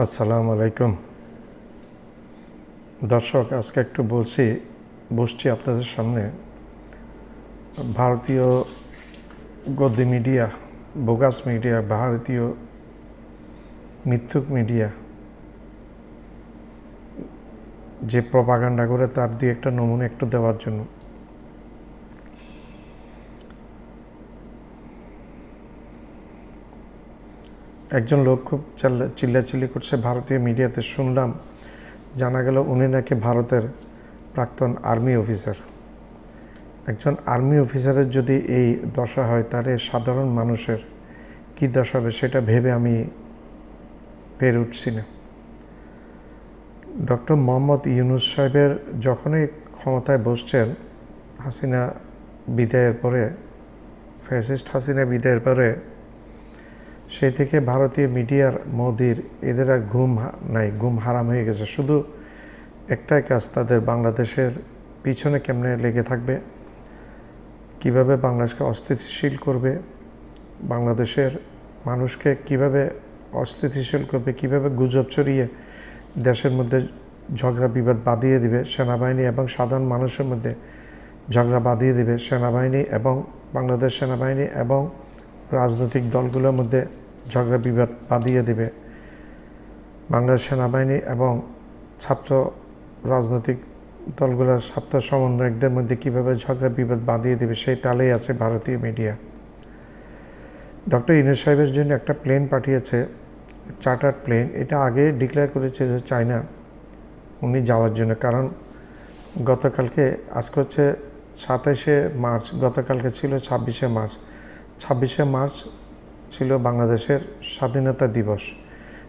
আসসালামু আলাইকুম দর্শক, আজকে একটু বসছি আপনাদের সামনে ভারতীয় গদ্দি মিডিয়া, বোগাস মিডিয়া, ভারতীয় মিথ্যুক মিডিয়া যে প্রপাগান্ডা করে তার দিয়ে একটা নমুনা একটু দেওয়ার জন্য। একজন লোক খুব চিল্লাচিল্লি করছে ভারতীয় মিডিয়াতে, শুনলাম জানা গেল উনি নাকি ভারতের প্রাক্তন আর্মি অফিসার। একজন আর্মি অফিসারের যদি এই দশা হয়, তাহলে সাধারণ মানুষের কী দশা হবে সেটা ভেবে আমি পেরে উঠছি না। ডক্টর মোহাম্মদ ইউনূস সাহেবের যখনই ক্ষমতায় বসছেন, হাসিনা বিদায়ের পরে, ফ্যাসিস্ট হাসিনা বিদায়ের পরে, সেই থেকে ভারতীয় মিডিয়ার মোদির এদের আর ঘুম নাই, ঘুম হারাম হয়ে গেছে। শুধু একটাই কাজ তাদের, বাংলাদেশের পিছনে কেমনে লেগে থাকবে, কিভাবে বাংলাদেশকে অস্থিতিশীল করবে, বাংলাদেশের মানুষকে কিভাবে অস্থিতিশীল করবে, কিভাবে গুজব ছড়িয়ে দেশের মধ্যে ঝগড়া বিবাদ বাঁধিয়ে দিবে, সেনাবাহিনী এবং সাধারণ মানুষের মধ্যে ঝগড়া বাঁধিয়ে দিবে, সেনাবাহিনী এবং বাংলাদেশ সেনাবাহিনী এবং রাজনৈতিক দলগুলোর মধ্যে ঝগড়া বিবাদ বাঁধিয়ে দেবে, বাংলাদেশ সেনাবাহিনী এবং ছাত্র রাজনৈতিক দলগুলোর ছাত্র সমন্বয়কদের মধ্যে কীভাবে ঝগড়া বিবাদ বাঁধিয়ে দেবে, সেই তালেই আছে ভারতীয় মিডিয়া। ডক্টর ইউনূস সাহেবের জন্য একটা প্লেন পাঠিয়েছে, চার্টার্ড প্লেন। এটা আগে ডিক্লেয়ার করেছে যে চায়না উনি যাওয়ার জন্য, কারণ গতকালকে, আজকে হচ্ছে 27শে মার্চ, গতকালকে ছিল 26শে মার্চ। 26শে মার্চ ছিল বাংলাদেশের স্বাধীনতা দিবস।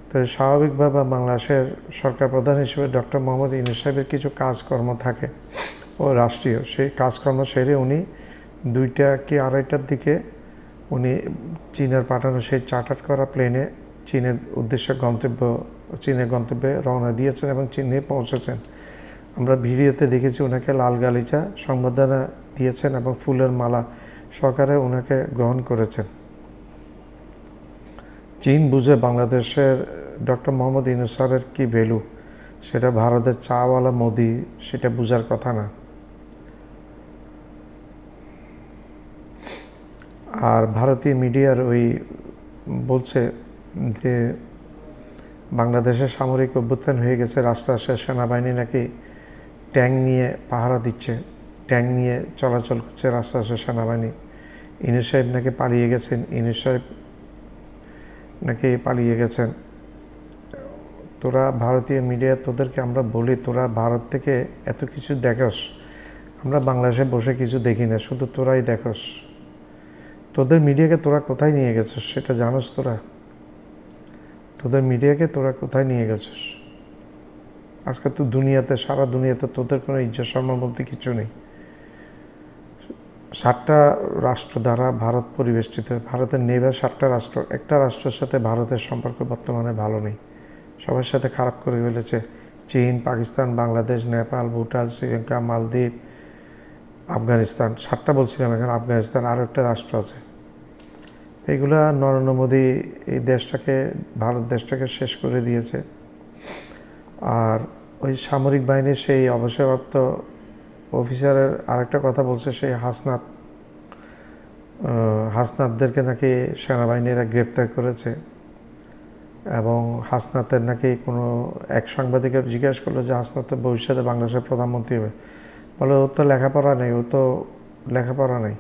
তো স্বাভাবিকভাবে বাংলাদেশের সরকার প্রধান হিসেবে ডক্টর মোহাম্মদ ইউনূস সাহেবের কিছু কাজকর্ম থাকে ও রাষ্ট্রীয়, সেই কাজকর্ম সেরে উনি 2টা কি 2:30টার দিকে উনি চীনের পাঠানো সেই চার্টার করা প্লেনে চীনের উদ্দেশ্যে চীনের গন্তব্যে রওনা দিয়েছেন এবং চীনে পৌঁছেছেন। আমরা ভিডিওতে দেখেছি ওনাকে লাল গালিচা সংবর্ধনা দিয়েছেন এবং ফুলের মালা সহকারে ওনাকে গ্রহণ করেছেন। চীন বুঝে বাংলাদেশের ডক্টর মোহাম্মদ ইউনূস সাহেবের কী ভ্যালু, সেটা ভারতের চাওয়ালা মোদি সেটা বুঝার কথা না। আর ভারতীয় মিডিয়ার ওই বলছে যে বাংলাদেশের সামরিক অভ্যুত্থান হয়ে গেছে, রাষ্ট্রের সেনাবাহিনী নাকি ট্যাঙ্ক নিয়ে পাহারা দিচ্ছে, ট্যাঙ্ক নিয়ে চলাচল করছে রাষ্ট্রের সেনাবাহিনী। ইউনূস সাহেব নাকি পালিয়ে গেছেন, ইউনূস সাহেব নাকি পালিয়ে গেছেন। তোরা ভারতীয় মিডিয়া, তোদেরকে আমরা বলি, তোরা ভারত থেকে এত কিছু দেখোস, আমরা বাংলাদেশে বসে কিছু দেখি না, শুধু তোরাই দেখোস। তোদের মিডিয়াকে তোরা কোথায় নিয়ে গেছিস সেটা জানোস? তোদের মিডিয়াকে তোরা কোথায় নিয়ে গেছিস? আজকে তো দুনিয়াতে, সারা দুনিয়াতে তোদের কোনো ইজ্জত সম্মান বলতে কিছু নেই। 7টা রাষ্ট্র দ্বারা ভারত পরিবেষ্টিত। ভারতের নেইবার 7টা রাষ্ট্র, একটা রাষ্ট্রের সাথে ভারতের সম্পর্ক বর্তমানে ভালো নেই, সবার সাথে খারাপ করে ফেলেছে। চীন, পাকিস্তান, বাংলাদেশ, নেপাল, ভুটান, শ্রীলঙ্কা, মালদ্বীপ, আফগানিস্তান। 7টা বলছিলাম, এখন আফগানিস্তান আরও একটা রাষ্ট্র আছে। এগুলা নরেন্দ্র মোদী এই দেশটাকে, ভারত দেশটাকে শেষ করে দিয়েছে। আর ওই সামরিক বাহিনীর সেই অবসরপ্রাপ্ত অফিসারের আরেকটা কথা বলছে, সেই হাসনাতদেরকে নাকি সেনাবাহিনীরা গ্রেপ্তার করেছে এবং হাসনাতের নাকি কোনো এক সাংবাদিকের জিজ্ঞাসা করলো যে হাসনাতের ভবিষ্যতে বাংলাদেশের প্রধানমন্ত্রী হবে। বলে ও তো লেখাপড়া নেই,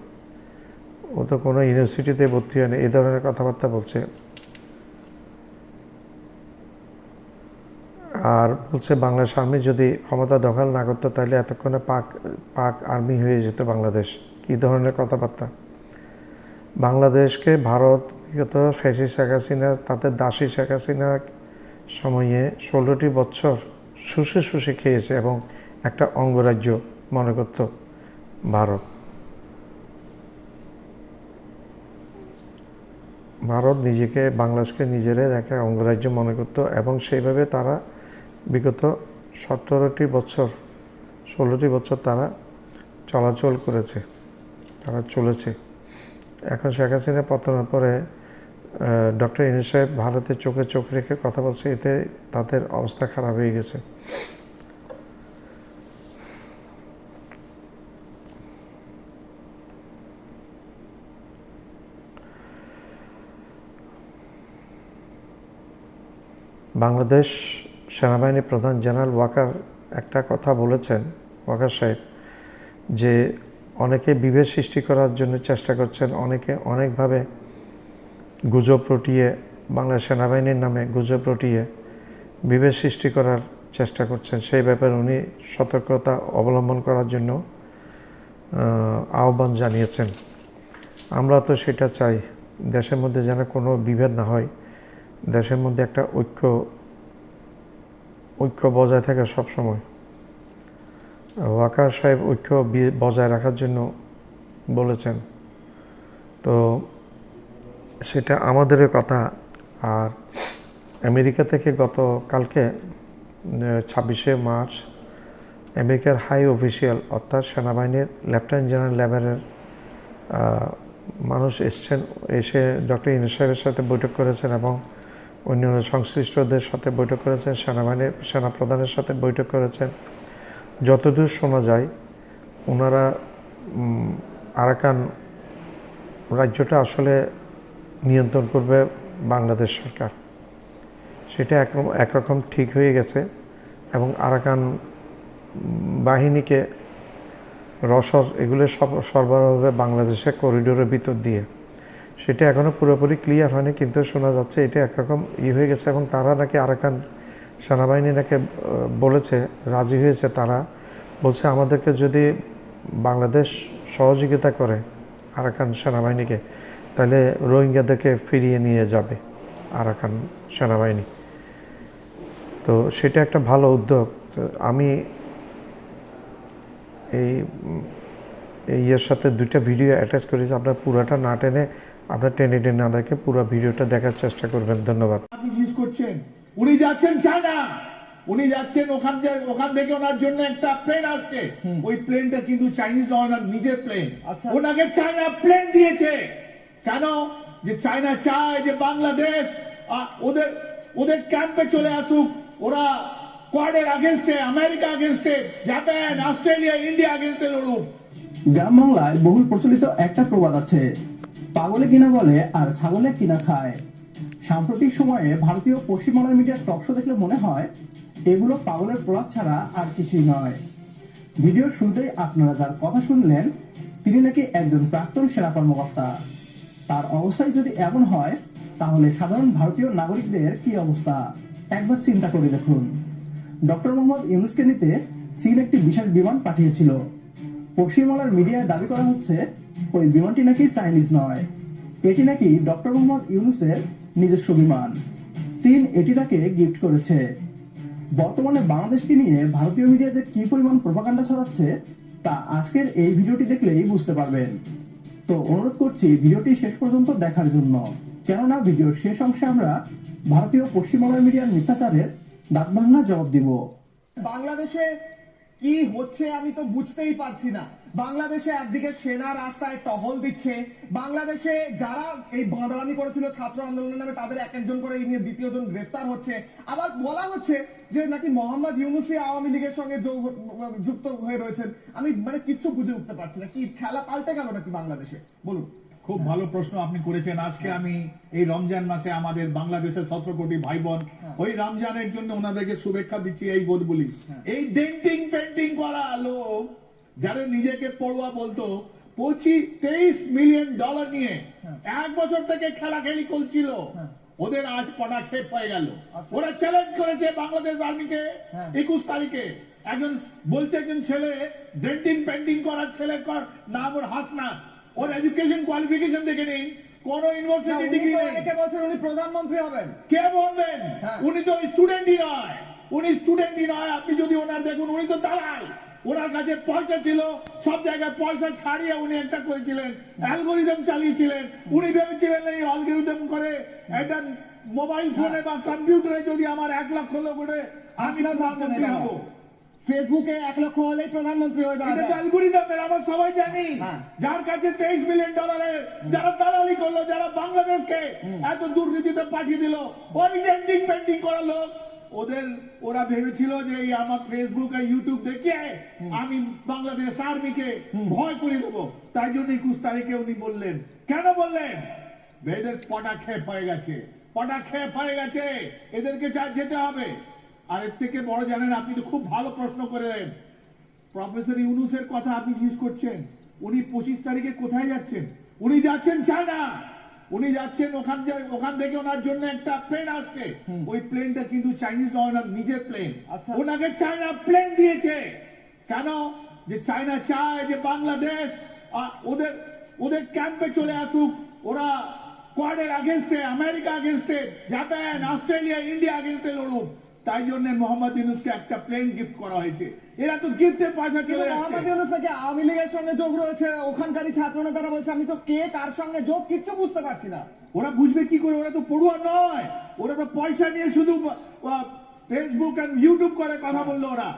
ও তো কোনো ইউনিভার্সিটিতে ভর্তি হয়নি, এই ধরনের কথাবার্তা বলছে। আর বলছে বাংলাদেশ আর্মি যদি ক্ষমতা দখল না করতো তাহলে এতক্ষণে পাক আর্মি হয়ে যেত বাংলাদেশ। কী ধরনের কথাবার্তা! বাংলাদেশকে ভারত বিগত ফ্যাসিস্ট শেখ হাসিনা, তাদের দাসী শেখ হাসিনা সময়ে 16টি বছর শুষে খেয়েছে এবং একটা অঙ্গরাজ্য মনে করত ভারত নিজেকে, বাংলাদেশকে নিজেরাই একটা অঙ্গরাজ্য মনে করত এবং সেইভাবে তারা বিগত 16টি বছর তারা চলাচল করেছে, তারা চলেছে। এখন শেখ হাসিনা পতনের পরে ডক্টর ইউনূস সাহেব ভারতের চোখে চোখ রেখে কথা বলছে, এতে তাদের অবস্থা খারাপ হয়ে গেছে। বাংলাদেশ সেনাবাহিনীর প্রধান জেনারেল ওয়াকার একটা কথা বলেছেন, ওয়াকার সাহেব, যে অনেকে বিভেদ সৃষ্টি করার জন্য চেষ্টা করছেন, অনেকে অনেকভাবে গুজব রটিয়ে, বাংলা সেনাবাহিনীর নামে গুজব রটিয়ে বিভেদ সৃষ্টি করার চেষ্টা করছেন। সেই ব্যাপারে উনি সতর্কতা অবলম্বন করার জন্য আহ্বান জানিয়েছেন। আমরা তো সেটা চাই, দেশের মধ্যে যেন কোনো বিভেদ না হয়, দেশের মধ্যে একটা ঐক্য বজায় থাকে সবসময়। ওয়াকার সাহেব ঐক্য বজায় রাখার জন্য বলেছেন, তো সেটা আমাদেরও কথা। আর আমেরিকা থেকে গতকালকে 26শে মার্চ আমেরিকার হাই অফিসিয়াল অর্থাৎ সেনাবাহিনীর লেফটেন্যান্ট জেনারেল লেভেলের মানুষ এসে ডক্টর ইউনূস সাহেবের সাথে বৈঠক করেছেন এবং অন্যান্য সংশ্লিষ্টদের সাথে বৈঠক করেছেন, সেনাপ্রধানের সাথে বৈঠক করেছেন। যতদূর শোনা যায় ওনারা আরাকান রাজ্যটা আসলে নিয়ন্ত্রণ করবে বাংলাদেশ সরকার, সেটা একরকম ঠিক হয়ে গেছে এবং আরাকান বাহিনীকে রসদ এগুলো সব সরবরাহ হবে বাংলাদেশের করিডোরের ভিতর দিয়ে। সেটা এখনও পুরোপুরি ক্লিয়ার হয়নি, কিন্তু শোনা যাচ্ছে এটা একরকম হয়ে গেছে এবং তারা নাকি আরাকান সেনাবাহিনী নাকি বলেছে, রাজি হয়েছে। তারা বলছে আমাদেরকে যদি বাংলাদেশ সহযোগিতা করে আরাকান সেনাবাহিনীকে, তাহলে রোহিঙ্গাদেরকে ফিরিয়ে নিয়ে যাবে আরাকান সেনাবাহিনী। তো সেটা একটা ভালো উদ্যোগ। আমি এর সাথে দুইটা ভিডিও অ্যাটাচ করেছি, আপনার পুরাটা না টেনে, আপনার টেনে না দেখে পুরো ভিডিওটা দেখার চেষ্টা করবেন। ধন্যবাদ। আপনি জিজ্ঞেস করছেন, উনি যাচ্ছেন চায়না, উনি যাচ্ছেন ওখান থেকে ওনার জন্য একটা প্লেন আসছে, ওই প্লেনটা কিন্তু চাইনিজ নয়, ওনার নিজের প্লেন। ওনাকে চায়না প্লেন দিয়েছে কেন? যে চায়না চায় যে বাংলাদেশ ওদের ক্যাম্পে চলে আসুক, ওরা কোয়াডের আগেনস্টে, আমেরিকা আগেনস্টে, জাপান, অস্ট্রেলিয়া, ইন্ডিয়া আগেনস্টে লড়ুক। গ্রাম বাংলায় বহুল প্রচলিত একটা প্রবাদ আছে, পাগলে কিনা বলে আর ছাগলে কিনা খায়। সাম্প্রতিক সময়ে ভারতীয় পশ্চিমবাংলার মিডিয়ার টকশো দেখলে মনে হয় এগুলো পাগলের প্রলাপ ছাড়া আর কিছুই নয়। ভিডিওর শুরুতেই আপনারা যার কথা শুনলেন তিনি নাকি একজন প্রাক্তন সেনা কর্মকর্তা। তার অবস্থায় যদি এমন হয় তাহলে সাধারণ ভারতীয় নাগরিকদের কি অবস্থা একবার চিন্তা করে দেখুন। ডক্টর মোহাম্মদ ইউনূসকে নিতে চীন একটি বিশেষ বিমান পাঠিয়েছিল। পশ্চিমবাংলার মিডিয়ায় দাবি করা হচ্ছে ওই বিমানটি নাকি চাইনিজ নয়, এটি নাকি ডক্টর মোহাম্মদ ইউনূসের নিজস্ব বিমান। চীন এটি তাকে গিফট করেছে। বর্তমানে বাংলাদেশকে নিয়ে ভারতীয় মিডিয়া যে কি পরিমাণ প্রোপাগান্ডা ছড়াচ্ছে তা আজকের এই ভিডিওটি দেখলেই বুঝতে পারবেন। তো অনুরোধ করছি ভিডিওটি শেষ পর্যন্ত দেখার জন্য, কেননা ভিডিওর শেষ অংশে আমরা ভারতীয় পশ্চিমবাংলার মিডিয়ার মিথ্যাচারের দাঁত ভাঙা জবাব দিব। বাংলাদেশে কি হচ্ছে আমি তো বুঝতেই পারছি না। বাংলাদেশে একদিকে সেনা রাস্তায় টহল দিচ্ছে, বাংলাদেশে যারা এই বাঁদরানি করেছিল ছাত্র আন্দোলনের নামে তাদের এক একজন করে এই নিয়ে দ্বিতীয় জন গ্রেফতার হচ্ছে। আবার বলা হচ্ছে যে নাকি মোহাম্মদ ইউনূসই আওয়ামী লীগের সঙ্গে যুক্ত হয়ে রয়েছেন। আমি কিচ্ছু বুঝে উঠতে পারছি না, কি খেলা পাল্টে গেল নাকি বাংলাদেশে? বলুন। খুব ভালো প্রশ্ন আপনি করেছেন। আজকে আমি এই রমজান মাসে আমাদের বাংলাদেশের 17 কোটি ভাই বোন ওই রমজানের জন্য ওনাদেরকে শুভেচ্ছা দিচ্ছি এই বোধ বলি। এই ডেন্টিং পেন্টিং করা লোক যারা নিজেকে পড়ুয়া বলতো, 23 মিলিয়ন ডলার নিয়ে এক বছর থেকে খেলাখেলি করছিল, ওদের আজ পড়া খেপ হয়ে গেল। ওরা চ্যালেঞ্জ করেছে বাংলাদেশ আর্মিকে 21 তারিখে। একজন বলছে, একজন ছেলে ডেন্টিং পেন্টিং করার ছেলে নাম ওর হাসনা, ওর এডুকেশন কোয়ালিফিকেশন দেখে নেই, কোন ইউনিভার্সিটি ডিগ্রি নেই। অনেকে বলছেন উনি প্রধানমন্ত্রী হবেন। কে বলবেন? উনি তো স্টুডেন্টই নয়, উনি স্টুডেন্টই নয়। আপনি যদি ওনার দেখুন, উনি তো দালাল। ওনার কাছে পয়সা ছিল, সব জায়গায় পয়সা ছাড়িয়ে উনি একটা করেছিলেন, অ্যালগোরিদম চালিয়েছিলেন। উনি ভেবেছিলেন এই অ্যালগোরিদম করে একটা মোবাইল ফোনে বা কম্পিউটারে যদি আমার 1 লক্ষ লোক ওঠে আমি প্রধানমন্ত্রী হবো। ফেসবুকে 1 লক্ষ হলেই প্রধানমন্ত্রী হয়ে এটা তো অ্যালগরিদমের, আমরা সবাই জানি। হ্যাঁ। যার কাছে 23 মিলিয়ন ডলারের যারা দালালি করলো, যারা বাংলাদেশকে এত দুর্নীতিতে পাঠিয়ে দিল, ওই ডেন্টিং পেন্টিং করা লোক, ওরা ভেবেছিল যে এই আমার ফেসবুক আর ইউটিউব দেখে আমি বাংলাদেশ আর্মিকে ভয় করে দেবো। তাই জন্য 21 তারিখে উনি বললেন, কেন বললেন? এদের পটাক্ষেপ হয়ে গেছে, পটাক্ষেপ হয়ে গেছে, এদেরকে যেতে হবে। আর এর থেকে বড় জানেন, আপনি তো খুব ভালো প্রশ্ন করেন, প্রফেসর ইউনূসের কথা আপনি জিজ্ঞেস করছেন, উনি 25 তারিখে কোথায় যাচ্ছেন? উনি যাচ্ছেন চায়না। উনি যাচ্ছেন ওখান থেকে ওনার জন্য একটা প্লেন আসছে, ওই প্লেনটা কিন্তু চাইনিজ নয়, ওনার নিজের প্লেন। ওনাকে চায়না প্লেন দিয়েছে। কেন? যে চায়না চায় যে বাংলাদেশ ওদের ক্যাম্পে চলে আসুক, ওরা কোয়াডের আগেনস্টে, আমেরিকা আগেনস্টে, জাপান, অস্ট্রেলিয়া, ইন্ডিয়া আগেনস্টে লড়ুক। তাই জন্য মোহাম্মদ ইউনূসকে একটা প্লেন গিফট করা হয়েছে। এরা তো গিফটের পয়সা চলে যাচ্ছে। মোহাম্মদ ইউনূস নাকি আওয়ামী লীগের সঙ্গে যোগ রয়েছে, ওখানকারই ছাত্র নেতারা বলছে আমি তো কে কার সঙ্গে যোগ কিচ্ছু বুঝতে পারছি না। ওরা বুঝবে কি করে? ওরা তো পড়ুয়া নয়, ওরা তো পয়সা নিয়ে শুধু ফেসবুক আর ইউটিউব করে কথা বললো ওরা।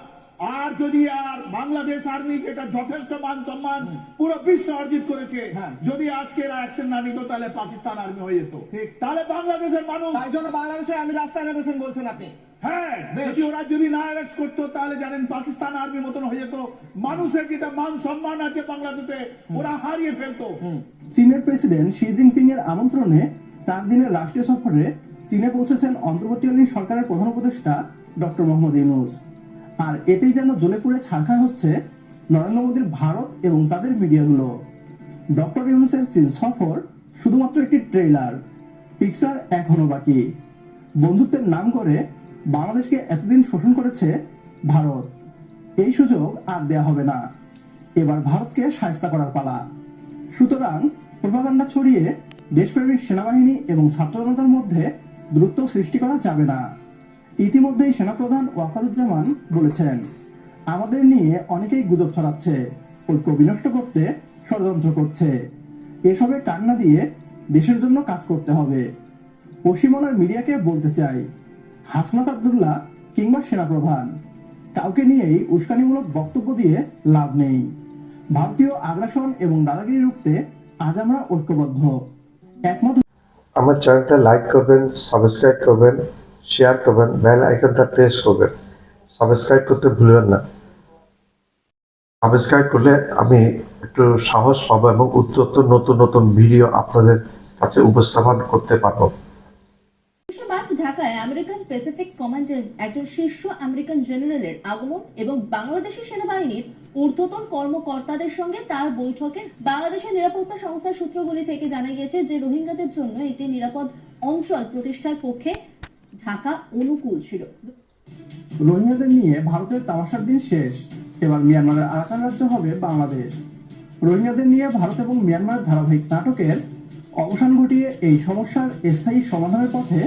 আর যদি আর বাংলাদেশ আর্মি, যেটা যথেষ্ট মান সম্মান পুরো বিশ্ব অর্জিত করেছে, যদি আজকে এরা অ্যাকশন না নিত, তাহলে পাকিস্তান আর্মি হয়ে যেত। তাহলে বাংলাদেশের মানুষ, তাই জন্য বাংলাদেশে আমি রাস্তায় নেমেছেন বলছেন আপনি? হ্যাঁ, যদি ওরা যদি না অ্যারেস্ট করতো, তাহলে জানেন পাকিস্তান আর্মির মতন হয়ে যেত। মানুষের যেটা মান সম্মান আছে বাংলাদেশে, ওরা হারিয়ে ফেলতো। চীনের প্রেসিডেন্ট শি জিনপিং এর আমন্ত্রণে 4 দিনের রাষ্ট্রীয় সফরে চীনে পৌঁছেছেন অন্তর্বর্তীকালীন সরকারের প্রধান উপদেষ্টা ডক্টর মোহাম্মদ ইউনূস। আর এতেই যেন জ্বলে পুড়ে ছারখার হচ্ছে নরেন্দ্র মোদীর ভারত এবং তাদের মিডিয়াগুলো। ডক্টর ইউনূসের চীন সফর শুধুমাত্র একটি ট্রেলার, পিকচার এখনো বাকি। বন্ধুত্বের নাম করে বাংলাদেশকে এতদিন শোষণ করেছে ভারত, এই সুযোগ আর দেয়া হবে না। এবার ভারতকে শায়েস্তা করার পালা। সুতরাং প্রোপাগান্ডা ছড়িয়ে দেশপ্রেমিক সেনাবাহিনী এবং ছাত্র জনতার মধ্যে দূরত্ব সৃষ্টি করা যাবে না। ইতিমধ্যেই সেনাপ্রধান ওয়াকারুজ্জামান বলেছেন, আমাদের নিয়ে অনেকেই গুজব ছড়াচ্ছে, ঐক্য বিনষ্ট করতে ষড়যন্ত্র করছে। এসবে কান না দিয়ে দেশের জন্য কাজ করতে হবে। পশ্চিমবঙ্গের মিডিয়াকে বলতে চাই, হাসনাত আব্দুল্লাহ কিংবা সেনাপ্রধান, কাউকে নিয়েই উস্কানিমূলক বক্তব্য দিয়ে লাভ নেই। ভারতীয় আগ্রাসন এবং দাদাগিরি রুখতে আজ আমরা ঐক্যবদ্ধ, একমত। আমার চ্যানেলটা লাইক করবেন, সাবস্ক্রাইব করবেন, শেয়ার করবেন, বেল আইকনটা প্রেস করবেন। সাবস্ক্রাইব করতে ভুলবেন না। সাবস্ক্রাইব করলে আমি একটু সাহস পাবো এবং উত্তরোত্তর নতুন নতুন ভিডিও আপনাদের কাছে উপস্থাপন করতে পারবো। মার্চ ঢাকায় আমেরিকান প্যাসিফিক কমান্ডের একজন শীর্ষ আমেরিকান জেনারেলের আগমন এবং বাংলাদেশের সেনাবাহিনীর ঊর্ধ্বতন কর্মকর্তাদের সঙ্গে তার বৈঠকে বাংলাদেশের নিরাপত্তা সংস্থার সূত্রগুলি থেকে জানা গিয়েছে যে রোহিঙ্গাদের জন্য একটি নিরাপদ অঞ্চল প্রতিষ্ঠার পক্ষে ঢাকা অনুকূল ছিল। রোহিঙ্গাদের নিয়ে ভারতের তামাশার দিন শেষ, এবার মিয়ানমারের আরাকান রাজ্য হবে বাংলাদেশ। রোহিঙ্গাদের নিয়ে ভারত এবং মিয়ানমারের ধারাবাহিক নাটকের অবসান ঘটিয়ে এই সমস্যার স্থায়ী সমাধানের পথে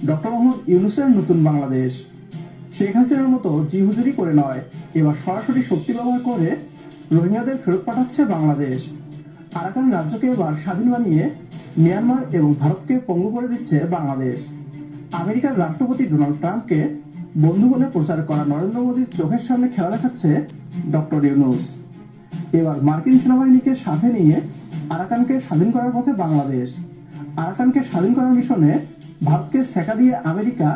ডক্টর মোহাম্মদ ইউনূসের নতুন বাংলাদেশ। শেখ হাসিনার মতো জিহুজুরি করে নয়, এবার সরাসরি শক্তি ব্যবহার করে রোহিঙ্গাদের ফেরত পাঠাচ্ছে বাংলাদেশ। আরাকান রাজ্যকে এবার স্বাধীন বানিয়ে মিয়ানমার এবং ভারতকে পঙ্গু করে দিচ্ছে বাংলাদেশ। আমেরিকার রাষ্ট্রপতি ডোনাল্ড ট্রাম্পকে বন্ধু বলে প্রচার করা নরেন্দ্র মোদীর চোখের সামনে খেলা দেখাচ্ছে ডক্টর ইউনূস। এবার মার্কিন সেনাবাহিনীকে সাথে নিয়ে আরাকানকে স্বাধীন করার পথে বাংলাদেশ। আরাকানকে স্বাধীন করার মিশনে ভারতকে সেকা দিয়ে আমেরিকা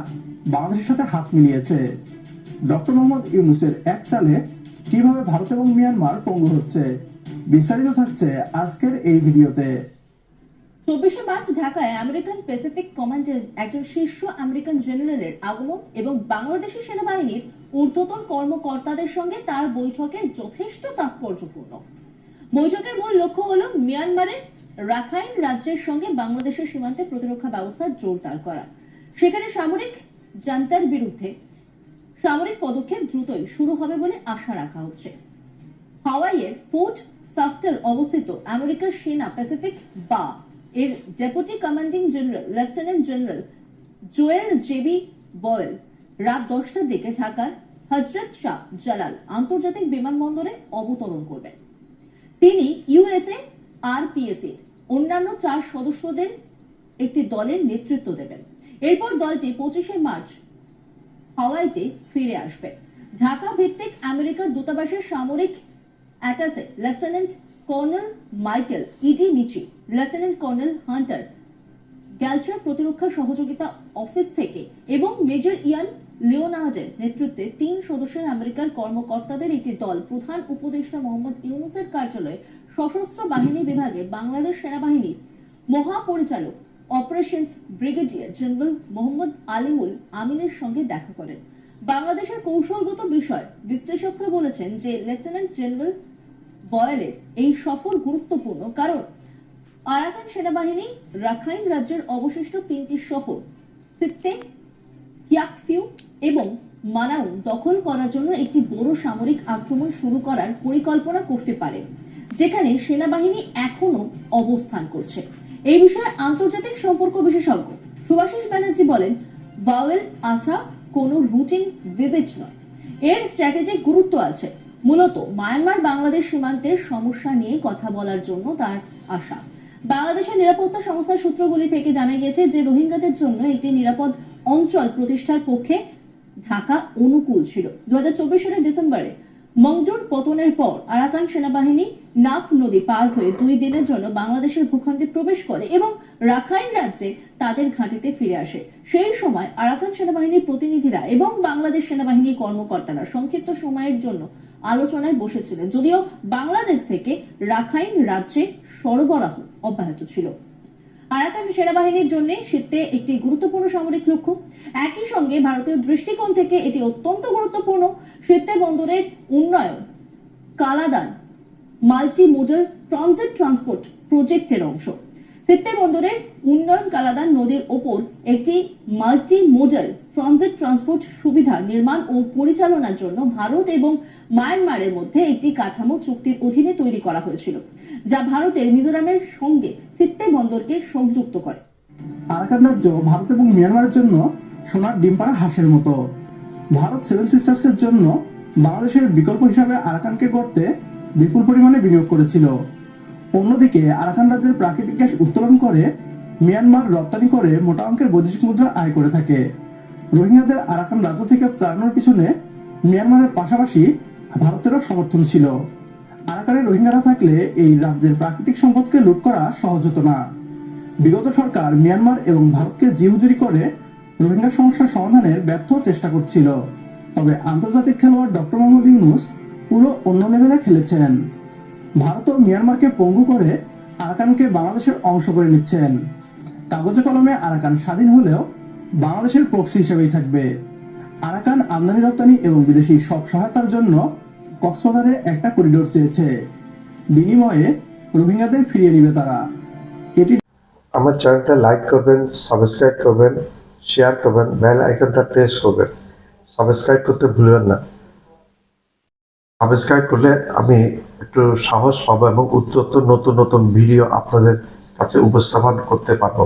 বাংলাদেশের সাথে হাত মিলিয়েছে। ডক্টর মোহাম্মদ ইউনূসের এক চালে কিভাবে ভারত এবং মিয়ানমার পঙ্গু হচ্ছে, বিস্তারিত থাকছে আজকের এই ভিডিওতে। 24 মার্চ ঢাকায় আমেরিকান প্যাসিফিক কমান্ডের একজন শীর্ষ আমেরিকান জেনারেলের আগমন এবং বাংলাদেশের সেনাবাহিনীর ঊর্ধ্বতন কর্মকর্তাদের সঙ্গে তার বৈঠকের যথেষ্ট তাৎপর্যপূর্ণ। বৈঠকের মূল লক্ষ্য হল মিয়ানমারের রাখাইন রাজ্যের সঙ্গে বাংলাদেশের সীমান্তে প্রতিরক্ষা ব্যবস্থা জোরদার করা। সেখানে সামরিক জান্তার বিরুদ্ধে সামরিক পদক্ষেপ দ্রুতই শুরু হবে বলে আশা রাখা হচ্ছে। হাওয়াইয়ের ফোর্ট সাফটার অবস্থিত আমেরিকার সেনা প্যাসিফিক বা এর deputy commanding general lieutenant general Joel JB Boyle রাত 10টার দিকে ঢাকার হযরত শাহ জালাল আন্তর্জাতিক বিমানবন্দরে অবতরণ করবেন। তিনি ইউএসএ আরপিএসি অন্যান্য 4 সদস্যদের একটি দলের নেতৃত্ব দেবেন। এরপর দলটি 25 মার্চ হাওয়াইতে ফিরে আসবে। ঢাকা ভিত্তিক আমেরিকার দূতাবাসের সামরিক অ্যাটাসে লেফটেন্যান্ট কর্নেল মাইকেল ইডি মিচি, লেফটেন্যান্ট কর্নেল হান্টার গ্যালচার প্রতিরক্ষা সহযোগিতা অফিস থেকে এবং মেজর ইয়ান লিওনার্ডের নেতৃত্বে 3 সদস্যের আমেরিকার কর্মকর্তাদের একটি দল প্রধান উপদেষ্টা মোহাম্মদ ইউনূসের কার্যালয়ে সশস্ত্র বাহিনী বিভাগে বাংলাদেশ সেনাবাহিনীর মহাপরিচালক অপারেশনস ব্রিগেডিয়ার জেনারেল মোহাম্মদ আলিমুল আমিনের সঙ্গে দেখা করেন। বাংলাদেশের কৌশলগত বিষয় বিশ্লেষকরা বলেছেন যে লেফটেন্যান্ট জেনারেল বয়েলের এই সফর গুরুত্বপূর্ণ, কারণ আরাকান সেনাবাহিনী রাখাইন রাজ্যের অবশিষ্ট 3টি শহর সিত্তে, ইয়াকফিউ এবং মানাউং দখল করার জন্য একটি বড় সামরিক আক্রমণ শুরু করার পরিকল্পনা করতে পারে, যেখানে সেনাবাহিনী এখনো অবস্থান করছে। এই বিষয়ে আন্তর্জাতিক সম্পর্ক বিশেষজ্ঞ সুভাষিস ব্যানার্জি বলেন, ভাওয়েল আসা কোনো রুটিন ভিজিট নয়, এর স্ট্র্যাটেজিক গুরুত্ব আছে। মূলত মায়ানমার বাংলাদেশ সীমান্তের সমস্যা নিয়ে কথা বলার জন্য তার আশা। বাংলাদেশের নিরাপত্তা সংস্থার সূত্রগুলি থেকে জানা গিয়েছে যে রোহিঙ্গাদের জন্য একটি নিরাপদ অঞ্চল প্রতিষ্ঠার পক্ষে ঢাকা অনুকূল ছিল। 2024 সালের ডিসেম্বরে মংডুর পতনের পর আরাকান সেনাবাহিনী নাফ নদী পার হয়ে 2 দিনের জন্য বাংলাদেশের ভূখণ্ডে প্রবেশ করে এবং রাখাইন রাজ্যে তাদের ঘাঁটিতে ফিরে আসে। সেই সময় আরাকান সেনাবাহিনীর প্রতিনিধিরা এবং বাংলাদেশ সেনাবাহিনীর কর্মকর্তারা সংক্ষিপ্ত সময়ের জন্য আলোচনায় বসেছিলেন, যদিও বাংলাদেশ থেকে রাখাইন রাজ্যে সরবরাহ অব্যাহত ছিল। আরাকান সেনাবাহিনীর জন্য সিত্তে একটি গুরুত্বপূর্ণ সামরিক লক্ষ্য। একই সঙ্গে ভারতীয় দৃষ্টিকোণ থেকে এটি অত্যন্ত গুরুত্বপূর্ণ। সিত্তে বন্দরের উন্নয়ন Kaladan multi modal transit transport প্রজেক্টের অংশ। সিত্তে বন্দরের উন্নয়ন কালাদান নদীর ওপর একটি মাল্টি মোডাল ট্রানজিট ট্রান্সপোর্ট সুবিধা নির্মাণ ও পরিচালনার জন্য ভারত এবং মায়ানমারের মধ্যে একটি কাঠামো চুক্তির অধীনে তৈরি করা হয়েছিল, যা ভারতের মিজোরামের সঙ্গে সিত্তে বন্দরকে সংযুক্ত করে। আরাকান রাজ্য ভারত এবং মিয়ানমারের জন্য সোনার ডিম পাড়া হাঁসের মতো। ভারত 7 সিস্টার্সের জন্য বাংলাদেশের বিকল্প হিসাবে আরাকানকে গড়তে বিপুল পরিমাণে বিনিয়োগ করেছিল। অন্যদিকে আরাকান রাজ্যের প্রাকৃতিক গ্যাস উত্তোলন করে মিয়ানমার রপ্তানি করে মোটা অঙ্কের বৈদেশিক মুদ্রা আয় করে থাকে। রোহিঙ্গাদের আরাকান রাজ্য থেকে তাড়ানোর পিছনে মিয়ানমারের পাশাপাশি ভারতেরও সমর্থন ছিল। আরাকানে রোহিঙ্গারা থাকলে এই রাজ্যের প্রাকৃতিক সম্পদকে লুট করা সহজ হতো না। বিগত সরকার মিয়ানমার এবং ভারতকে জিহুজুরি করে রোহিঙ্গা সমস্যার সমাধানের ব্যর্থ চেষ্টা করছিল। তবে আন্তর্জাতিক খেলোয়াড় ডক্টর মোহাম্মদ ইউনূস পুরো অন্য লেভেলে খেলেছেন। ভারত ও মিয়ানমারকে পঙ্গু করে আরাকানকে বাংলাদেশের অংশ করে নিচ্ছেন। কাগজে কলমে আরাকান স্বাধীন হলেও বাংলাদেশের প্রক্সি হিসেবেই থাকবে। আরাকান আমদানি রপ্তানি এবং বিদেশি সব সহায়তার জন্য কক্সবাজারে একটা করিডোর চেয়েছে, বিনিময়ে রোহিঙ্গাদের ফিরিয়ে নিবে তারা। এটি আমার চ্যানেলটা লাইক করবেন, সাবস্ক্রাইব করবেন, শেয়ার করবেন, বেল আইকনটা প্রেস করবেন। সাবস্ক্রাইব করতে ভুলবেন না। সাবস্ক্রাইব করলে আমি একটু সাহস পাবো এবং উত্তর নতুন নতুন ভিডিও আপনাদের কাছে উপস্থাপন করতে পারবো।